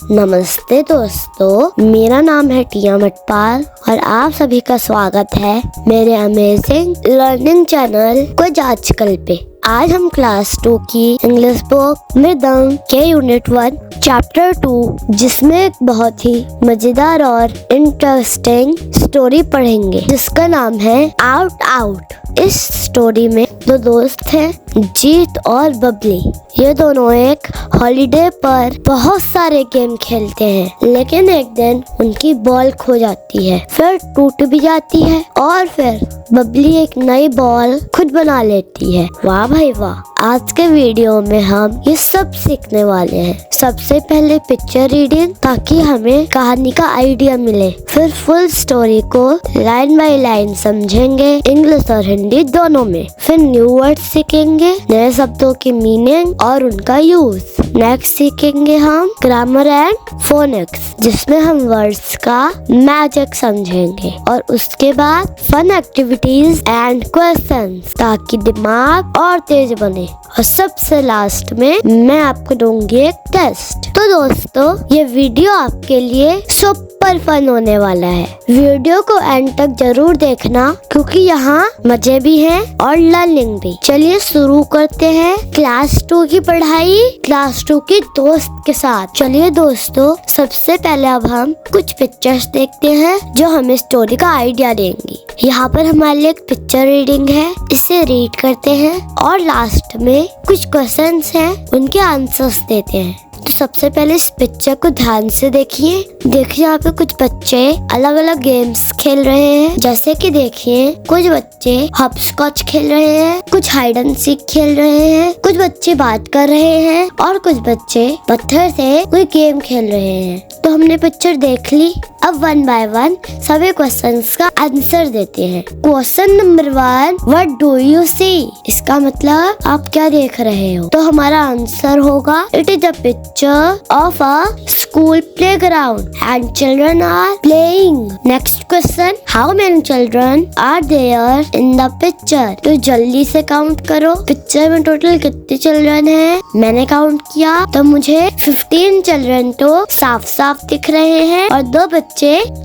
नमस्ते दोस्तों, मेरा नाम है टिया मटपाल और आप सभी का स्वागत है मेरे अमेजिंग लर्निंग चैनल कुछ आजकल पे। आज हम क्लास 2 की इंग्लिश बुक मृदंग के यूनिट 1 चैप्टर 2 जिसमें एक बहुत ही मजेदार और इंटरेस्टिंग स्टोरी पढ़ेंगे जिसका नाम है आउट आउट। इस स्टोरी में दो दोस्त हैं, जीत और बबली। ये दोनों एक हॉलिडे पर बहुत सारे गेम खेलते हैं, लेकिन एक दिन उनकी बॉल खो जाती है, फिर टूट भी जाती है और फिर बबली एक नई बॉल खुद बना लेती है। वाह भाई वाह! आज के वीडियो में हम ये सब सीखने वाले हैं। सबसे पहले पिक्चर रीडिंग ताकि हमें कहानी का आइडिया मिले, फिर फुल स्टोरी को लाइन बाय लाइन समझेंगे इंग्लिश और हिंदी दोनों में, फिर न्यू वर्ड सीखेंगे, नए शब्दों की मीनिंग और उनका यूज। नेक्स्ट सीखेंगे हम ग्रामर एंड फोनिक्स जिसमें हम वर्ड्स का मैजिक समझेंगे, और उसके बाद फन एक्टिविटीज एंड क्वेश्चंस ताकि दिमाग और तेज बने, और सबसे लास्ट में मैं आपको दूंगी एक टेस्ट। तो दोस्तों, ये वीडियो आपके लिए सुपर फन होने वाला है। वीडियो को एंड तक जरूर देखना क्योंकि यहाँ मजे भी हैं और लर्निंग भी। चलिए शुरू करते हैं क्लास 2 की पढ़ाई क्लास 2 की दोस्त के साथ। चलिए दोस्तों, सबसे पहले अब हम कुछ पिक्चर्स देखते हैं जो हमें स्टोरी का आइडिया देंगी। यहाँ पर हमारे लिए एक पिक्चर रीडिंग है, इसे रीड करते हैं और लास्ट में कुछ क्वेश्चंस हैं, उनके आंसर्स देते हैं। तो सबसे पहले इस पिक्चर को ध्यान से देखिए। देखिए यहाँ पे कुछ बच्चे अलग अलग गेम्स खेल रहे हैं, जैसे कि देखिए कुछ बच्चे हॉपस्कॉच खेल रहे हैं, कुछ हाइड एंड सीक खेल रहे हैं, कुछ बच्चे बात कर रहे हैं और कुछ बच्चे पत्थर से कोई गेम खेल रहे हैं। तो हमने पिक्चर देख ली, अब वन बाय वन सभी क्वेश्चंस का आंसर देते हैं। Question number 1, what do you see? इसका मतलब आप क्या देख रहे हो? तो हमारा आंसर होगा it is a picture of a school playground and children are playing. Next question, how many children are there in the picture? तो जल्दी से काउंट करो, पिक्चर में टोटल कितने चिल्ड्रन हैं? मैंने काउंट किया तो मुझे 15 चिल्ड्रन तो साफ साफ दिख रहे हैं और 2 बच्चे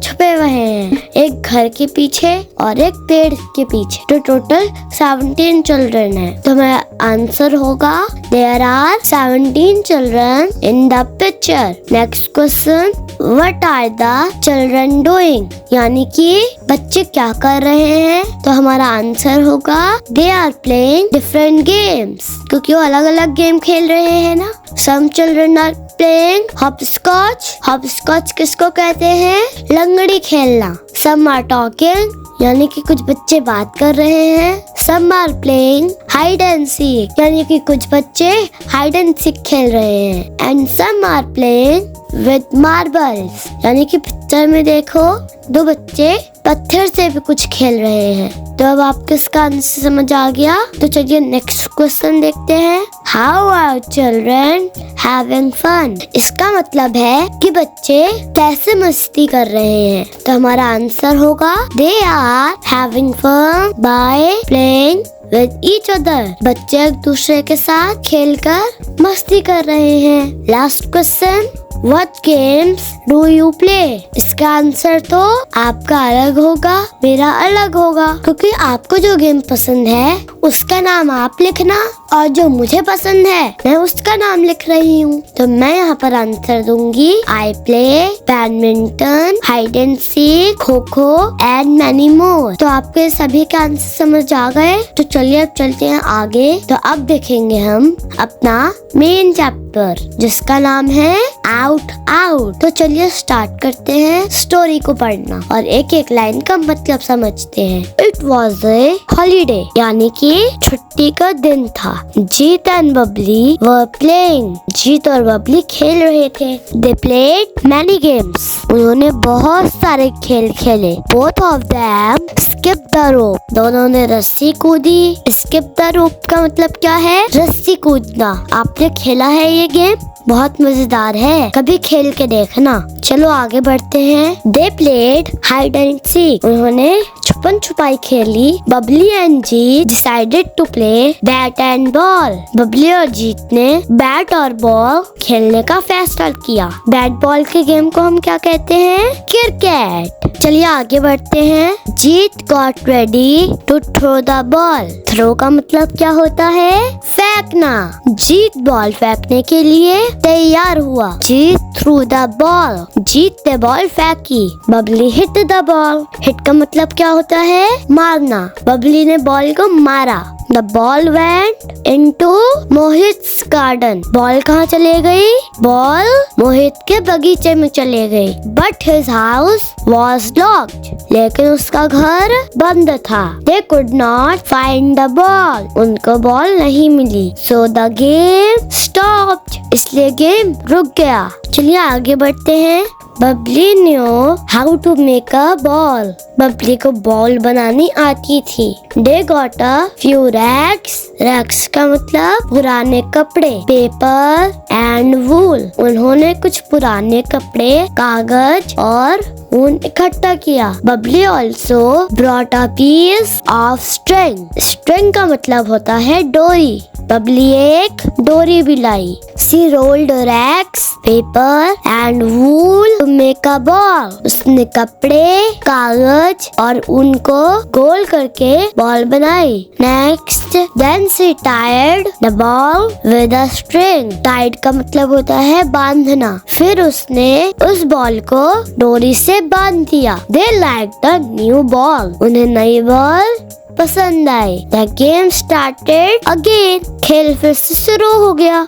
छुपे हुए हैं, एक घर के पीछे और एक पेड़ के पीछे। तो टोटल 17 चिल्ड्रन है। तो मेरा आंसर होगा there are 17 children in the picture. Next question, what are the children doing? यानी कि बच्चे क्या कर रहे हैं? तो हमारा आंसर होगा they are playing different games, क्योंकि वो अलग अलग गेम खेल रहे हैं ना। Some children are playing hopscotch. Hopscotch किसको कहते हैं? लंगड़ी खेलना। सम आर टॉकिंग, यानी कि कुछ बच्चे बात कर रहे हैं। Some are playing hide and seek, यानी कि कुछ बच्चे हाइड एंड सीक खेल रहे हैं। And some are playing with marbles, यानी कि पिक्चर में देखो 2 बच्चे पत्थर से भी कुछ खेल रहे हैं। तो अब आपको इसका आंसर समझ आ गया। तो चलिए नेक्स्ट क्वेश्चन देखते हैं, how are children having fun? इसका मतलब है कि बच्चे कैसे मस्ती कर रहे हैं। तो हमारा आंसर होगा they are having fun by playing with each other. बच्चे एक दूसरे के साथ खेलकर मस्ती कर रहे हैं। Last question, What games do you play? इसका आंसर तो आपका अलग होगा, मेरा अलग होगा, क्योंकि आपको जो गेम पसंद है उसका नाम आप लिखना और जो मुझे पसंद है मैं उसका नाम लिख रही हूँ। तो मैं यहाँ पर आंसर दूंगी I play badminton, hide and seek, kho kho and many more. तो आपके सभी के आंसर समझ आ गए। तो चलिए अब चलते हैं आगे। तो अब देखेंगे हम अपना मेन चैप्टर जिसका नाम है आउट आउट। तो चलिए स्टार्ट करते हैं स्टोरी को पढ़ना और एक एक लाइन का मतलब समझते हैं। इट वॉज ए हॉलीडे, यानी कि छुट्टी का दिन था। जीत एंड बबली वर प्लेइंग, जीत और बबली खेल रहे थे। दे प्लेड मैनी गेम्स, उन्होंने बहुत सारे खेल खेले। Both of them skip the rope, दोनों ने रस्सी कूदी। स्किप द रोप का मतलब क्या है? रस्सी कूदना। आपने खेला है ये गेम? बहुत मजेदार है, कभी खेल के देखना। चलो आगे बढ़ते हैं। They played hide and seek, उन्होंने छुपन छुपाई खेली। Babli and Jeet decided to play bat and ball, Babli और जीत ने बैट और बॉल खेलने का फैसला किया। बैट बॉल के गेम को हम क्या कहते हैं? क्रिकेट। चलिए आगे बढ़ते हैं। Jeet got ready to throw the ball, throw का मतलब क्या होता है? फेंकना। जीत बॉल फेंकने के लिए तैयार हुआ। जीत थ्रू द बॉल, जीत ने बॉल फेंकी। Babli hit the ball, hit का मतलब क्या होता है? मारना। बबली ने बॉल को मारा। The ball went into मोहित's garden. Ball कहाँ चले गई? बॉल मोहित के बगीचे में चले गई। But his house was locked. लेकिन उसका घर बंद था। They could not find the ball. उनको बॉल नहीं मिली। So the game stopped. इसलिए गेम रुक गया। चलिए आगे बढ़ते हैं। Babli knew how to make a ball. Babli को बॉल बनानी आती थी। They got a few rags. Rags का मतलब पुराने कपड़े। Paper and wool. उन्होंने कुछ पुराने कपड़े, कागज और ऊन इकट्ठा किया। Babli also brought a piece of string. String का मतलब होता है डोरी। बबली एक डोरी भी लाई। She rolled rags, paper and wool to make a ball. उसने कपड़े, कागज और ऊन को गोल करके बॉल बनाई। Next, then she tied the ball with a string. Tied का मतलब होता है बांधना। फिर उसने उस बॉल को डोरी से बांध दिया। They liked the new ball. उन्हें नई बॉल पसंद आई। The game started again. खेल फिर से शुरू हो गया।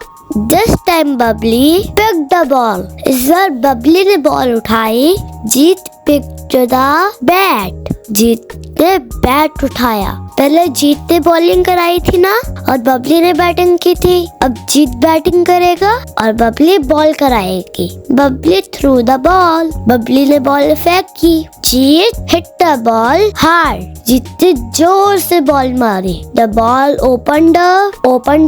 This time Babli picked the ball. इस बार बबली ने बॉल उठाई। जीत picked the bat. जीत ने बैट उठाया। पहले जीत ने बॉलिंग कराई थी ना, और बबली ने बैटिंग की थी। अब जीत बैटिंग करेगा और बबली बॉल कराएगी। Babli through the ball, Babli ने बॉल फेंकी। जीत हिट द बॉल हार्ड, जीत ने जोर से बॉल मारी। द बॉल ओपनड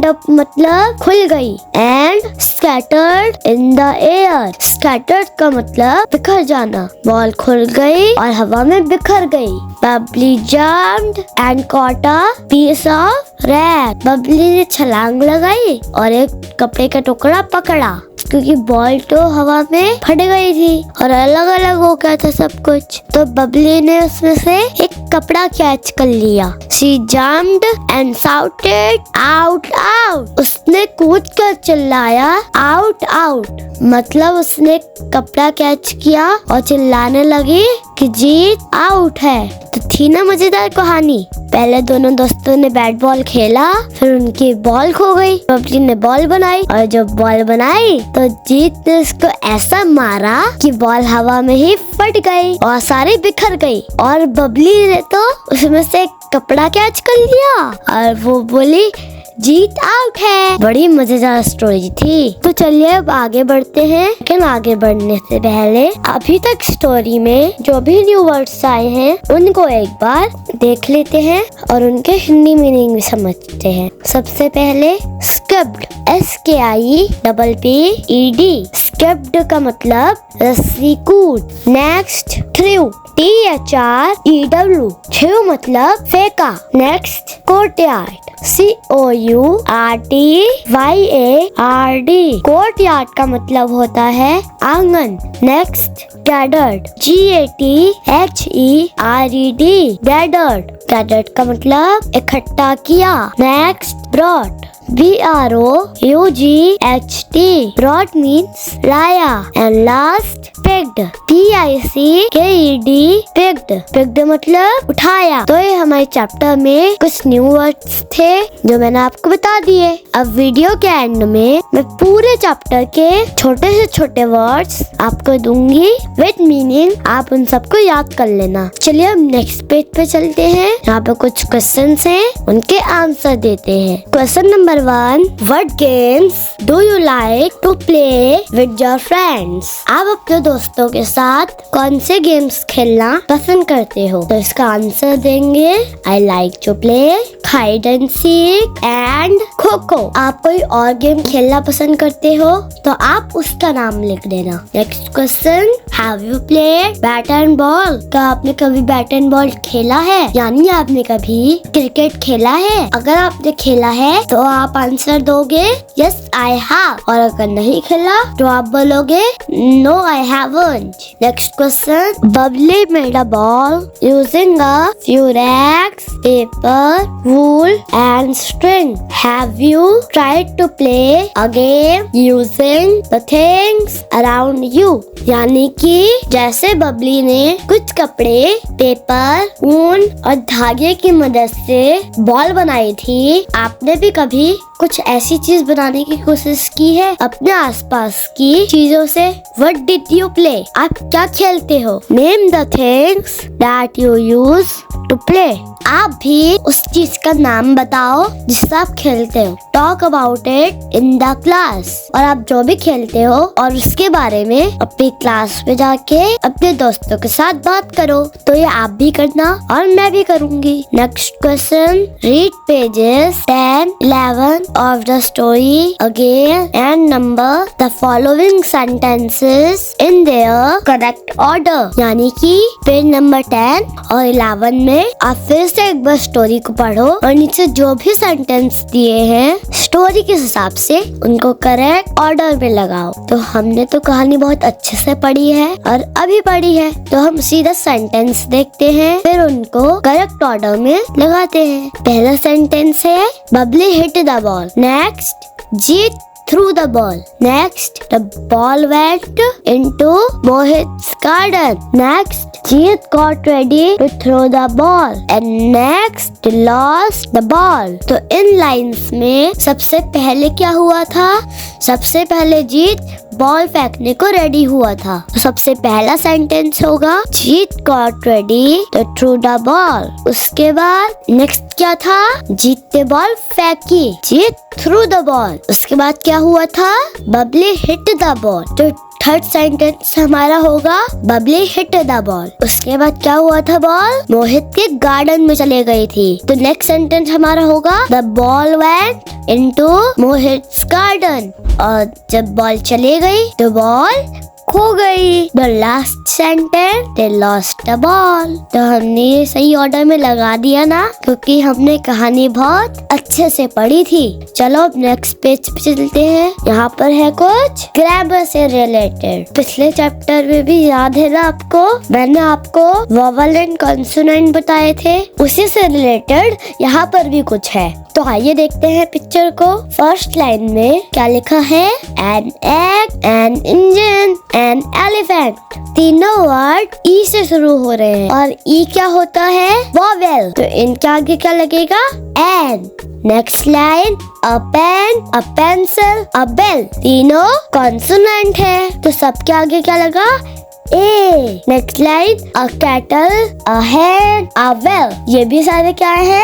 अप मतलब खुल गई। And scattered in the air, scattered का मतलब बिखर जाना। बॉल खुल गई और हवा में बिखर गई। Babli jumped and caught a piece of rag. Babli ने छलांग लगाई और एक कपड़े का टुकड़ा पकड़ा, क्योंकि बॉल तो हवा में फट गई थी और अलग अलग हो गया था सब कुछ। तो बबली ने उसमें से एक कपड़ा कैच कर लिया। She jumped and shouted out out. उसने कूद कर चिल्लाया out out, मतलब उसने कपड़ा कैच किया और चिल्लाने लगी कि जीत आउट है। तो थी ना मजेदार कहानी। पहले दोनों दोस्तों ने बैट बॉल खेला, फिर उनकी बॉल खो गई। बबली ने बॉल बनाई और जब बॉल बनाई तो जीत ने उसको ऐसा मारा कि बॉल हवा में ही फट गई और सारी बिखर गई। और बबली ने तो उसमें से कपड़ा कैच कर लिया और वो बोली जीत आउट है। बड़ी मजेदार स्टोरी थी। तो चलिए अब आगे बढ़ते हैं, लेकिन आगे बढ़ने से पहले अभी तक स्टोरी में जो भी न्यू वर्ड्स आए हैं उनको एक बार देख लेते हैं और उनके हिंदी मीनिंग भी समझते हैं। सबसे पहले स्किप्ड, SKIPPED। स्किप्ड का मतलब रस्सी कूद। नेक्स्ट थ्रू, THREW, थ्रू मतलब फेंका। नेक्स्ट कोर्टयार्ड, COURTYARD, कोर्टयार्ड का मतलब होता है आंगन। Next gathered, GATHERED, gathered, gathered का मतलब इकट्ठा किया। Next brought, BROUGHT, brought means लाया। and last picked, PICKED, picked, picked मतलब उठाया। तो ये हमारे चैप्टर में कुछ न्यू वर्ड्स थे जो मैंने आपको बता दिए। अब वीडियो के एंड में मैं पूरे चैप्टर के छोटे से छोटे वर्ड्स आपको दूंगी विद मीनिंग, आप उन सबको याद कर लेना। चलिए हम नेक्स्ट पेज पे चलते हैं। यहाँ पे कुछ क्वेश्चंस हैं, उनके आंसर देते हैं। Question number 1. What games do you like to play with your friends? आप अपने दोस्तों के साथ कौन से गेम्स खेलना पसंद करते हो? तो इसका आंसर देंगे I like to play hide and seek and kho-kho. आप कोई और गेम खेलना पसंद करते हो तो आप उसका नाम लिख देना। Next question, Have you played bat and ball? क्या आपने कभी बैट एंड बॉल खेला है? यानी आपने कभी क्रिकेट खेला है? अगर आपने खेला है तो आप आंसर दोगे Yes I have, और अगर नहीं खेला तो आप बोलोगे No I haven't। Next question, Bubbly made a ball using a few rags, paper, wool and string. Have you tried to play a game using the things around you? यानी कि जैसे बबली ने कुछ कपड़े, पेपर, ऊन और धागे की मदद से बॉल बनाई थी, आपने भी कभी कुछ ऐसी चीज बनाने की कोशिश की है अपने आसपास की चीजों से? What did you play? आप क्या खेलते हो? Name the things that you use to play. आप भी उस चीज का नाम बताओ जिससे आप खेलते हो। Talk about it in the class। और आप जो भी खेलते हो और उसके बारे में अपनी क्लास में जाके अपने दोस्तों के साथ बात करो। तो ये आप भी करना और मैं भी करूँगी। Next question, read pages 10, 11 of the story again and number the following sentences in their correct order। यानी कि पेज नंबर 10 और 11 में आप फिर से एक बार स्टोरी को पढ़ो और नीचे जो भी सेंटेंस दिए हैं स्टोरी के हिसाब से उनको करेक्ट ऑर्डर में लगाओ। तो हमने तो कहानी बहुत अच्छे से पढ़ी है और अभी पढ़ी है, तो हम सीधा सेंटेंस देखते हैं फिर उनको करेक्ट ऑर्डर में लगाते हैं। पहला सेंटेंस है Babli hit the ball. Next, Jeet threw the ball. Next, the ball went into Mohit's garden. Next, Jeet got ready to throw the ball. And next, lost the ball. तो इन lines में सबसे पहले क्या हुआ था? सबसे पहले जीत बॉल फेंकने को रेडी हुआ था। तो सबसे पहला सेंटेंस होगा जीत got ready to throw the ball। उसके बाद नेक्स्ट क्या था? जीत ने बॉल फेंकी, जीत थ्रू द बॉल। उसके बाद क्या हुआ था? Babli hit the ball. तो थर्ड सेंटेंस हमारा होगा बबली हिट द बॉल। उसके बाद क्या हुआ था? बॉल मोहित के गार्डन में चले गई थी। तो नेक्स्ट सेंटेंस हमारा होगा the ball went into Mohit's garden. और जब बॉल चले गई तो बॉल खो गई। The last sentence they lost the ball. तो हमने ये सही ऑर्डर में लगा दिया ना, क्योंकि हमने कहानी बहुत अच्छे से पढ़ी थी। चलो अब नेक्स्ट पेज पे चलते हैं। यहाँ पर है कुछ ग्रामर से रिलेटेड। पिछले चैप्टर में भी याद है ना आपको, मैंने आपको वोवेल एंड कॉन्सोनेंट बताए थे, उसी से रिलेटेड यहाँ पर भी कुछ है। तो आइए देखते हैं पिक्चर को। फर्स्ट लाइन में क्या लिखा है? An egg, an engine, an elephant. तीनों वर्ड ई से शुरू हो रहे हैं और ई क्या होता है? वोवेल। तो इनके आगे क्या लगेगा? An. Next line, a pen, a pencil, a bell. तीनों कॉन्सोनेंट है, तो सबके आगे क्या लगा? A. Next line, a kettle, a hen, a well. ये भी सारे क्या है?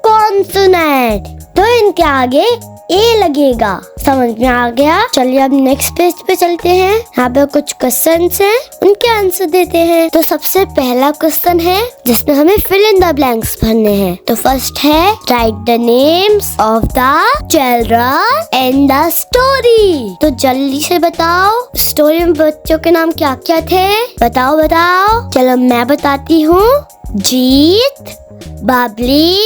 कॉन्सोनेंट। तो इनके आगे ए लगेगा। समझ में आ गया? चलिए अब नेक्स्ट पेज पे चलते हैं। यहाँ पे कुछ क्वेश्चंस हैं, उनके आंसर देते हैं। तो सबसे पहला क्वेश्चन है जिसमें हमें फिल इन द ब्लैंक्स भरने हैं। तो फर्स्ट है right the names of the children in the story. तो जल्दी से बताओ स्टोरी में बच्चों के नाम क्या क्या थे? बताओ बताओ। चलो मैं बताती हूँ। जीत, बबली,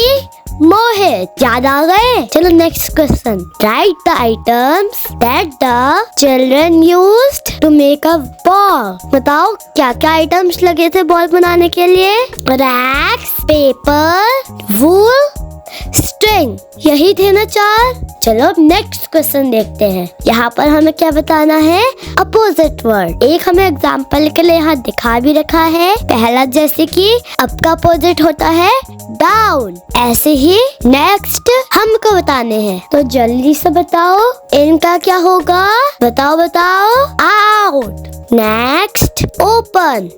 मोहित। याद आ गए? चलो next question. Write the items that the children used to make a ball. बताओ क्या क्या आइटम्स लगे थे बॉल बनाने के लिए? रैक्स, पेपर, वूल, स्ट्रिंग। यही थे ना 4। चलो अब नेक्स्ट क्वेश्चन देखते हैं। यहाँ पर हमें क्या बताना है? Opposite word. एक हमें एग्जाम्पल के लिए यहाँ दिखा भी रखा है। पहला जैसे कि अप का अपोजिट होता है डाउन, ऐसे ही नेक्स्ट हमको बताने हैं। तो जल्दी से बताओ इनका क्या होगा? बताओ बताओ। आउट। नेक्स्ट ओपन,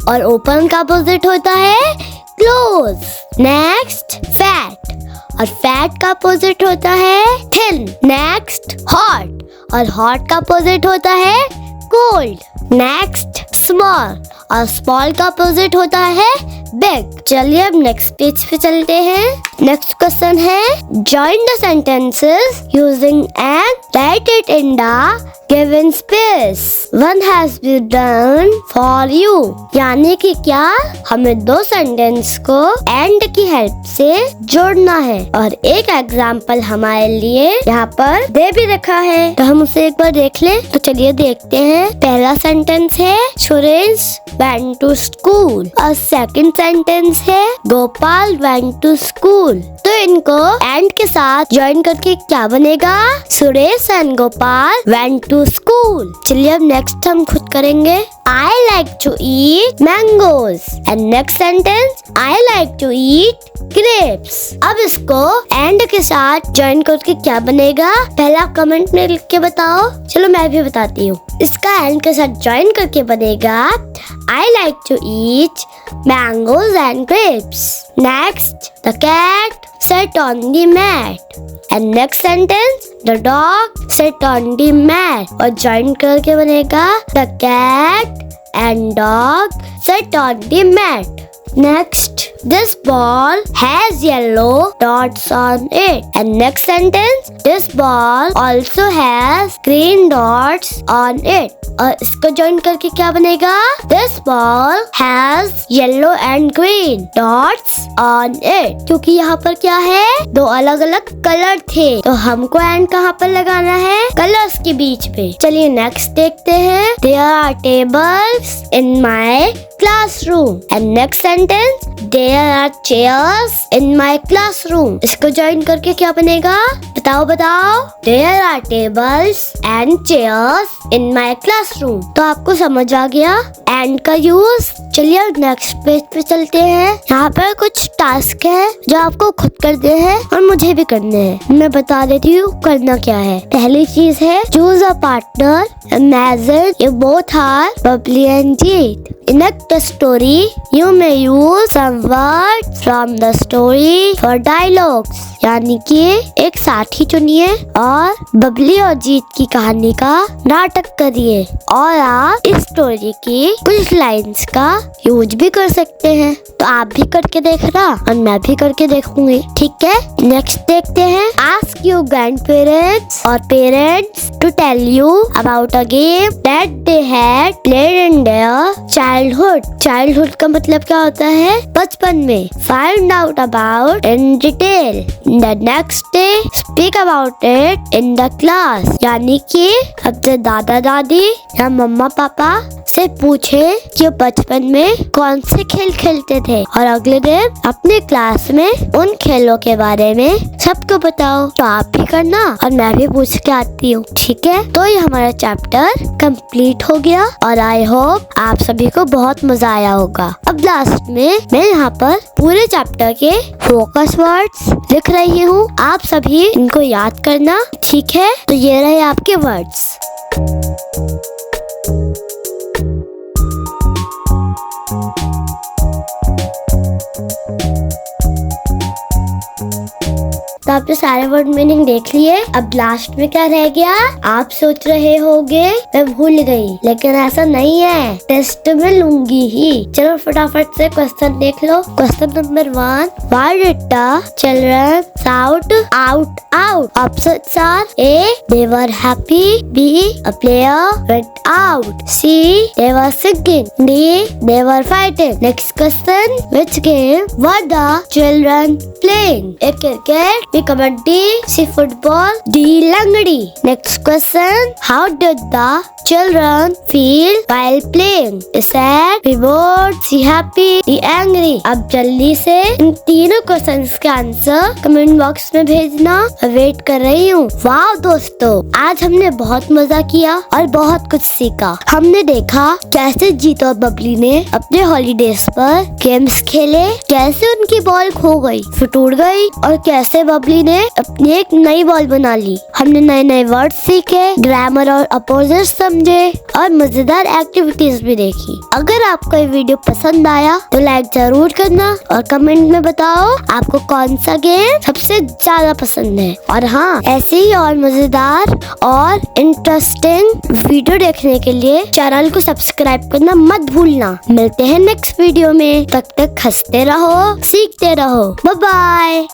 और ओपन का अपोजिट होता है क्लोज। नेक्स्ट फैट, और फैट का अपोजिट होता है थिन। नेक्स्ट हॉट, और हॉट का अपोजिट होता है कोल्ड। नेक्स्ट स्मॉल, और स्मॉल का अपोजिट होता है बिग। चलिए अब नेक्स्ट पेज पे चलते हैं। नेक्स्ट क्वेश्चन है join the sentences using and write it in the given space. One has been done for you, यानी कि क्या हमें दो सेंटेंस को एंड की हेल्प से जोड़ना है और एक एग्जाम्पल हमारे लिए यहाँ पर दे भी रखा है, तो हम उसे एक बार देख लें। तो चलिए देखते हैं। पहला सेंटेंस है सुरेश went to school और सेकंड सेंटेंस है गोपाल went to school। तो इनको एंड के साथ ज्वाइन करके क्या बनेगा? Suresh and Gopal went to school। चलिए अब नेक्स्ट हम खुद करेंगे। I like to eat mangoes and next sentence I like to eat grapes। अब इसको एंड के साथ ज्वाइन करके क्या बनेगा? पहला कमेंट में लिख के बताओ। चलो मैं भी बताती हूँ। इसका एंड के साथ ज्वाइन करके बनेगा I like to eat mangoes and grapes। Next, the cat sat on the mat and next sentence the dog sat on the mat और ज्वाइन करके बनेगा the cat and dog sat on the mat। Next, this ball has yellow dots on it and next sentence this ball also has green dots on it और इसको join करके क्या बनेगा? This ball has yellow and green dots on it। क्योंकि यहाँ पर क्या है? दो अलग अलग कलर थे, तो हमको एंड कहाँ पर लगाना है? कलर्स के बीच पे। चलिए नेक्स्ट देखते हैं। There are tables in my classroom and next sentence there are chairs in my classroom। इसको ज्वाइन करके क्या बनेगा? बताओ बताओ। There are tables and chairs in my classroom। तो आपको समझ आ गया एंड का यूज। चलिए नेक्स्ट पेज पे चलते हैं। यहाँ पर कुछ टास्क है जो आपको खुद करने हैं और मुझे भी करने हैं। मैं बता देती हूँ करना क्या है। पहली चीज है choose a partner. Imagine you both are Babli and Jeet. In the story, you may use some words from the story for dialogues। यानी कि एक साथी चुनिए और बबली और जीत की कहानी का नाटक करिए और आप इस स्टोरी की कुछ लाइंस का यूज भी कर सकते हैं। तो आप भी करके देखना और मैं भी करके देखूंगी, ठीक है? नेक्स्ट देखते हैं। आस्क योर ग्रैंडपेरेंट्स और parents to tell you about a game that they had played in their childhood का मतलब क्या होता है? बचपन में। Find out about in detail. The next day, speak about it in the class। यानी कि अपने दादा दादी या मम्मा पापा से पूछे कि वो बचपन में कौन से खेल खेलते थे और अगले दिन अपने क्लास में उन खेलों के बारे में सबको बताओ। तो आप भी करना और मैं भी पूछ के आती हूँ, ठीक है? तो ये हमारा चैप्टर कंप्लीट हो गया और आई होप आप सभी को बहुत मजा आया होगा। अब लास्ट में मैं यहाँ पर पूरे चैप्टर के फोकस वर्ड्स लिख रही हूँ। आप सभी इनको याद करना, ठीक है? तो ये रहे आपके वर्ड्स। तो आपने सारे वर्ड मीनिंग देख लिए। अब लास्ट में क्या रह गया? आप सोच रहे होंगे मैं भूल गई, लेकिन ऐसा नहीं है, टेस्ट में लूंगी ही। चलो फटाफट से क्वेश्चन देख लो। Question number 1, Why did the children shout out out? Options are A, they were happy, B, a player went out, C, they were singing, D, they were fighting। Next question, which game were the children playing? A cricket, B kabaddi, C football, D langdi। Next question, how did the children feel while playing? Sad, be bored, C happy, D angry। अब जल्दी से इन तीनों questions के answer comment box में भेजना, wait कर रही हूँ। वाह दोस्तों, आज हमने बहुत मजा किया और बहुत कुछ सीखा। हमने देखा कैसे जीत और बबली ने अपने हॉलीडेज पर गेम्स खेले, कैसे उनकी बॉल खो गई, फिर टूट गई और कैसे बबली टोकी ने अपनी एक नई बॉल बना ली। हमने नए नए वर्ड सीखे, ग्रामर और अपोजिट समझे और मजेदार एक्टिविटीज भी देखी। अगर आपको ये वीडियो पसंद आया तो लाइक जरूर करना और कमेंट में बताओ आपको कौन सा गेम सबसे ज्यादा पसंद है। और हाँ, ऐसे ही और मजेदार और इंटरेस्टिंग वीडियो देखने के लिए चैनल को सब्सक्राइब करना मत भूलना। मिलते हैं नेक्स्ट वीडियो में, तब तक हंसते रहो, सीखते रहो। Bye bye.